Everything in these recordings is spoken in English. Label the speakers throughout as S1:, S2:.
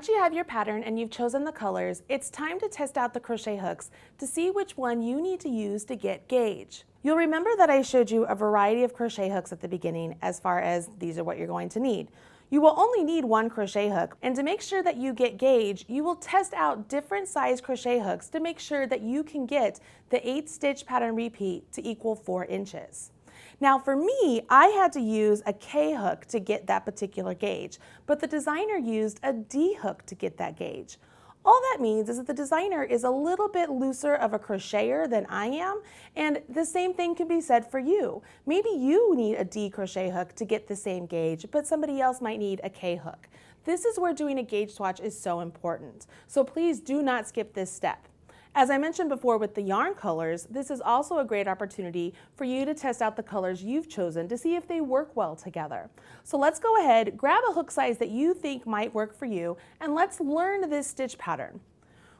S1: Once you have your pattern and you've chosen the colors, it's time to test out the crochet hooks to see which one you need to use to get gauge. You'll remember that I showed you a variety of crochet hooks at the beginning as far as these are what you're going to need. You will only need one crochet hook, and to make sure that you get gauge, you will test out different size crochet hooks to make sure that you can get the 8-stitch pattern repeat to equal 4 inches. Now for me, I had to use a K hook to get that particular gauge, but the designer used a D hook to get that gauge. All that means is that the designer is a little bit looser of a crocheter than I am, and the same thing can be said for you. Maybe you need a D crochet hook to get the same gauge, but somebody else might need a K hook. This is where doing a gauge swatch is so important, so please do not skip this step. As I mentioned before with the yarn colors, this is also a great opportunity for you to test out the colors you've chosen to see if they work well together. So let's go ahead, grab a hook size that you think might work for you, and let's learn this stitch pattern.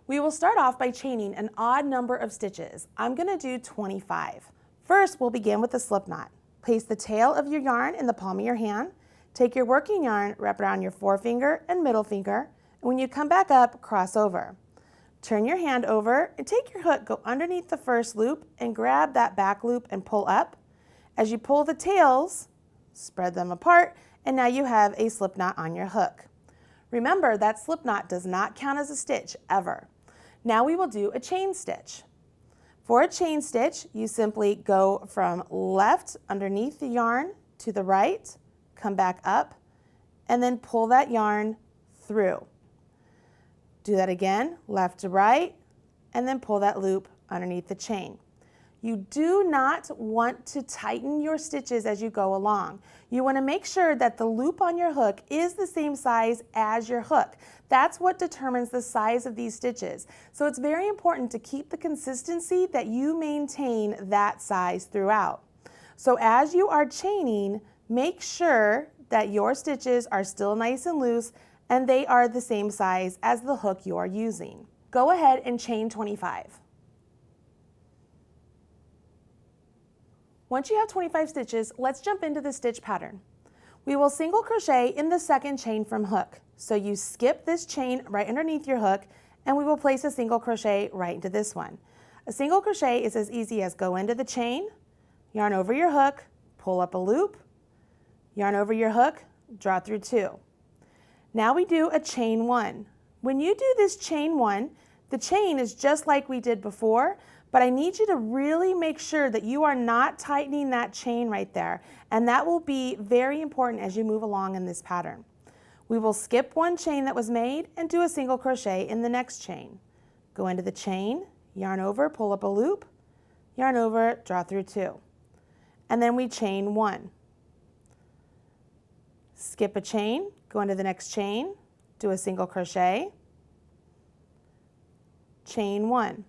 S1: We will start off by chaining an odd number of stitches. I'm going to do 25. First, we'll begin with the slip knot. Place the tail of your yarn in the palm of your hand. Take your working yarn, wrap around your forefinger and middle finger, and when you come back up, cross over. Turn your hand over and take your hook, go underneath the first loop and grab that back loop and pull up. As you pull the tails, spread them apart, and now you have a slip knot on your hook. Remember, that slip knot does not count as a stitch ever. Now we will do a chain stitch. For a chain stitch, you simply go from left underneath the yarn to the right, come back up, and then pull that yarn through. Do that again, left to right, and then pull that loop underneath the chain. You do not want to tighten your stitches as you go along. You want to make sure that the loop on your hook is the same size as your hook. That's what determines the size of these stitches. So it's very important to keep the consistency that you maintain that size throughout. So as you are chaining, make sure that your stitches are still nice and loose and they are the same size as the hook you are using. Go ahead and chain 25. Once you have 25 stitches, let's jump into the stitch pattern. We will single crochet in the second chain from hook. So you skip this chain right underneath your hook, and we will place a single crochet right into this one. A single crochet is as easy as go into the chain, yarn over your hook, pull up a loop, yarn over your hook, draw through 2. Now we do a chain 1. When you do this chain 1, the chain is just like we did before, but I need you to really make sure that you are not tightening that chain right there, and that will be very important as you move along in this pattern. We will skip one chain that was made and do a single crochet in the next chain. Go into the chain, yarn over, pull up a loop, yarn over, draw through 2. And then we chain 1. Skip a chain, go into the next chain, do a single crochet, chain 1.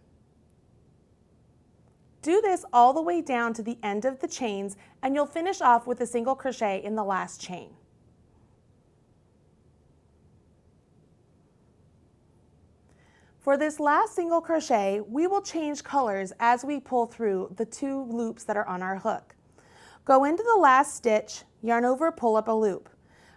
S1: Do this all the way down to the end of the chains, and you'll finish off with a single crochet in the last chain. For this last single crochet, we will change colors as we pull through the 2 loops that are on our hook. Go into the last stitch, yarn over, pull up a loop.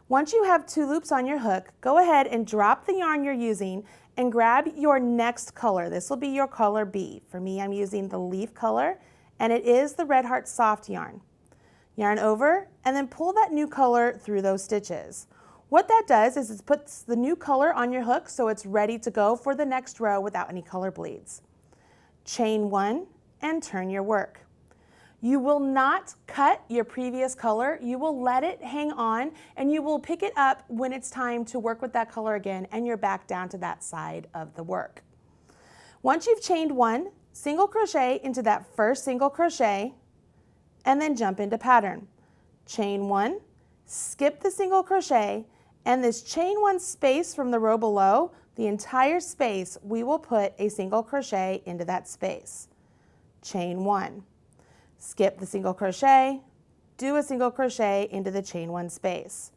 S1: Once you have 2 loops on your hook, go ahead and drop the yarn you're using and grab your next color. This will be your color B. For me, I'm using the leaf color, and it is the Red Heart Soft yarn. Yarn over, and then pull that new color through those stitches. What that does is it puts the new color on your hook so it's ready to go for the next row without any color bleeds. Chain 1 and turn your work. You will not cut your previous color. You will let it hang on, and you will pick it up when it's time to work with that color again, and you're back down to that side of the work. Once you've chained 1, single crochet into that first single crochet, and then jump into pattern. Chain 1, skip the single crochet, and this chain 1 space from the row below, the entire space, we will put a single crochet into that space. Chain 1. Skip the single crochet, do a single crochet into the chain 1 space.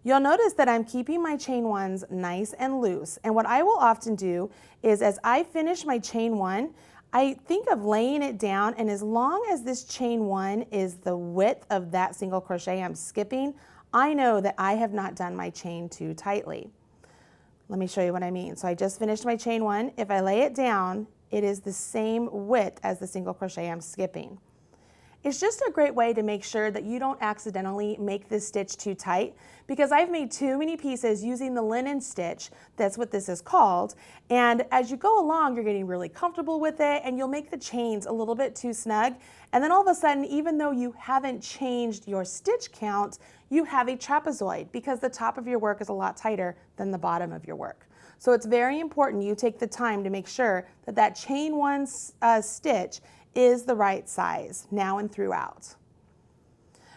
S1: You'll notice that I'm keeping my chain 1s nice and loose, and what I will often do is as I finish my chain 1, I think of laying it down, and as long as this chain 1 is the width of that single crochet I'm skipping, I know that I have not done my chain too tightly. Let me show you what I mean. So I just finished my chain 1. If I lay it down, it is the same width as the single crochet I'm skipping. It's just a great way to make sure that you don't accidentally make this stitch too tight, because I've made too many pieces using the linen stitch. That's what this is called. And as you go along, you're getting really comfortable with it, and you'll make the chains a little bit too snug. And then all of a sudden, even though you haven't changed your stitch count, you have a trapezoid, because the top of your work is a lot tighter than the bottom of your work. So it's very important you take the time to make sure that that chain 1 stitch is the right size now and throughout.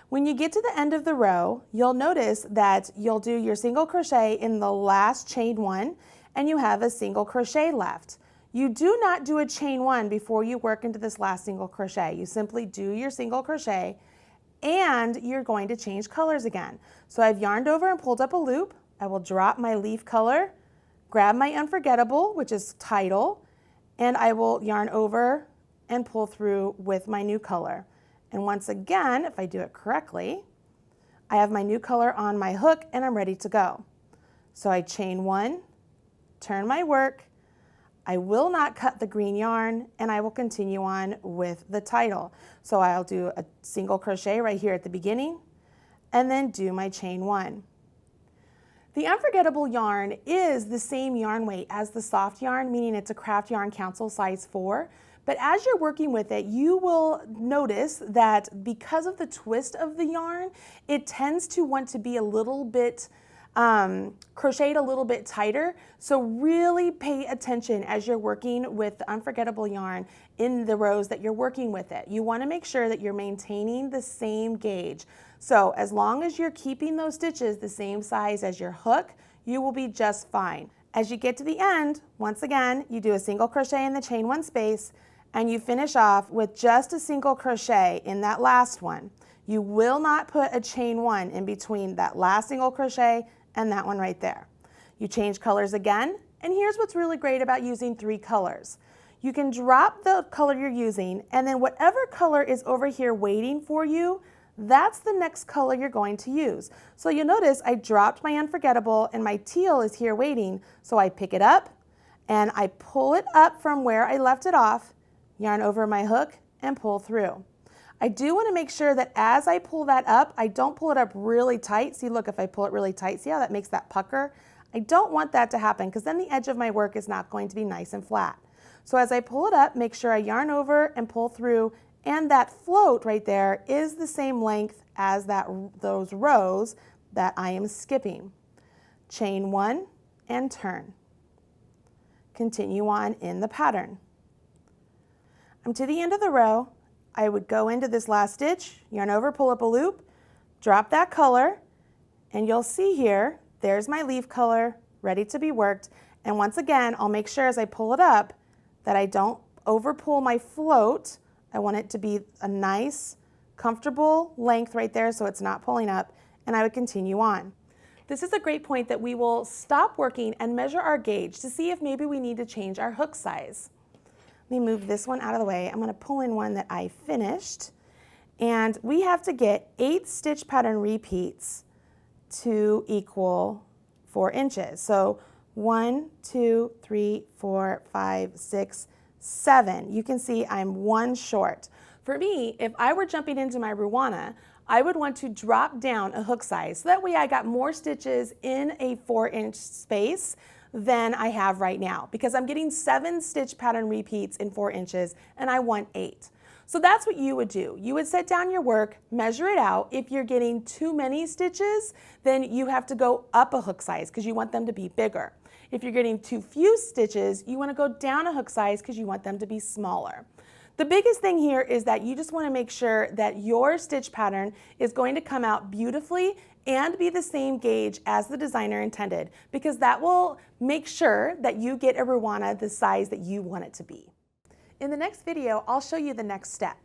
S1: When you get to the end of the row, you'll notice that you'll do your single crochet in the last chain 1, and you have a single crochet left. You do not do a chain 1 before you work into this last single crochet. You simply do your single crochet, and you're going to change colors again. So I've yarned over and pulled up a loop. I will drop my leaf color, grab my unforgettable, which is title, and I will yarn over and pull through with my new color. And once again, if I do it correctly, I have my new color on my hook and I'm ready to go. So I chain 1, turn my work, I will not cut the green yarn, and I will continue on with the title. So I'll do a single crochet right here at the beginning and then do my chain 1. The unforgettable yarn is the same yarn weight as the soft yarn, meaning it's a Craft Yarn Council size 4. But as you're working with it, you will notice that because of the twist of the yarn, it tends to want to be a little bit crocheted a little bit tighter. So really pay attention as you're working with the unforgettable yarn in the rows that you're working with it. You want to make sure that you're maintaining the same gauge. So as long as you're keeping those stitches the same size as your hook, you will be just fine. As you get to the end, once again, you do a single crochet in the chain 1 space, and you finish off with just a single crochet in that last one. You will not put a chain 1 in between that last single crochet and that one right there. You change colors again, and here's what's really great about using 3 colors. You can drop the color you're using, and then whatever color is over here waiting for you, that's the next color you're going to use. So you'll notice I dropped my unforgettable and my teal is here waiting, so I pick it up and I pull it up from where I left it off, yarn over my hook, and pull through. I do want to make sure that as I pull that up, I don't pull it up really tight. See, look, if I pull it really tight, see how that makes that pucker? I don't want that to happen, because then the edge of my work is not going to be nice and flat. So as I pull it up, make sure I yarn over and pull through, and that float right there is the same length as those rows that I am skipping. Chain 1 and turn. Continue on in the pattern. I'm to the end of the row. I would go into this last stitch, yarn over, pull up a loop, drop that color, and you'll see here, there's my leaf color ready to be worked. And once again, I'll make sure as I pull it up that I don't over pull my float. I want it to be a nice, comfortable length right there so it's not pulling up, and I would continue on. This is a great point that we will stop working and measure our gauge to see if maybe we need to change our hook size. Let me move this one out of the way. I'm going to pull in one that I finished, and we have to get 8 stitch pattern repeats to equal 4 inches. So 1, 2, 3, 4, 5, 6, 7. You can see I'm 1 short. For me, if I were jumping into my Ruana, I would want to drop down a hook size. So that way I got more stitches in a 4-inch space than I have right now, because I'm getting 7 stitch pattern repeats in 4 inches and I want 8. So that's what you would do. You would set down your work, measure it out. If you're getting too many stitches, then you have to go up a hook size because you want them to be bigger. If you're getting too few stitches, you want to go down a hook size because you want them to be smaller. The biggest thing here is that you just want to make sure that your stitch pattern is going to come out beautifully and be the same gauge as the designer intended, because that will make sure that you get a Ruana the size that you want it to be. In the next video, I'll show you the next step.